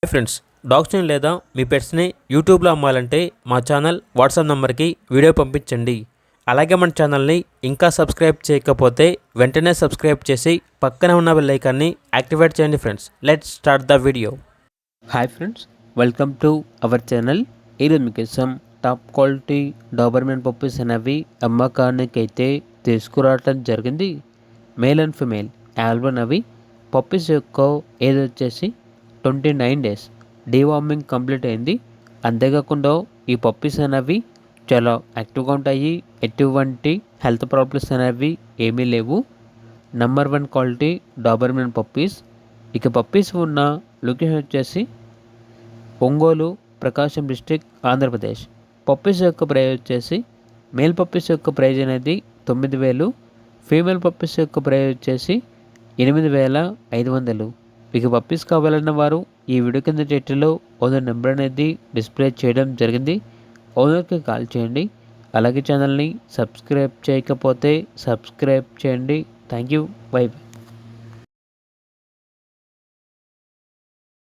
Hi friends, డాగ్స్ని లేదా మీ పెట్స్ని యూట్యూబ్లో అమ్మాలంటే మా ఛానల్ వాట్సాప్ నెంబర్కి వీడియో పంపించండి. అలాగే మన ఛానల్ని ఇంకా సబ్స్క్రైబ్ చేయకపోతే వెంటనే సబ్స్క్రైబ్ చేసి పక్కనే ఉన్న బెల్ ఐకాన్ని యాక్టివేట్ చేయండి friends. Let's start the video. Hi friends, welcome to our channel. ఈరోజు మీకోసం టాప్ క్వాలిటీ డాబర్మెన్ పప్పీస్ అనేవి అమ్మకానికి అయితే తీసుకురావటం జరిగింది. మేల్ అండ్ ఫిమేల్ ఆల్బన్ అవి పప్పీస్ యొక్క ఏజ్ వచ్చేసి 29 డేస్. డీవార్మింగ్ కంప్లీట్ అయింది. అంతేకాకుండా ఈ పప్పీస్ అనేవి చాలా యాక్టివ్గా ఉంటాయి. ఎటువంటి హెల్త్ ప్రాబ్లమ్స్ అనేవి ఏమీ లేవు. Number 1 quality Doberman puppies. ఇక పప్పీస్ ఉన్న లొకేషన్ వచ్చేసి ఒంగోలు, ప్రకాశం డిస్టిక్, ఆంధ్రప్రదేశ్. పప్పీస్ యొక్క ప్రైజ్ వచ్చేసి మేల్ పప్పీస్ యొక్క ప్రైజ్ అనేది 9,000, ఫీమేల్ పప్పీస్ యొక్క ప్రైజ్ వచ్చేసి 8,500. మీకు పప్పీస్ కావాలన్న వారు ఈ వీడియో కింద టైటిల్లో ఓనర్ నెంబర్ అనేది డిస్ప్లే చేయడం జరిగింది. ఓనర్కి కాల్ చేయండి. అలాగే ఛానల్ని సబ్స్క్రైబ్ చేయకపోతే సబ్స్క్రైబ్ చేయండి. Thank you. By by.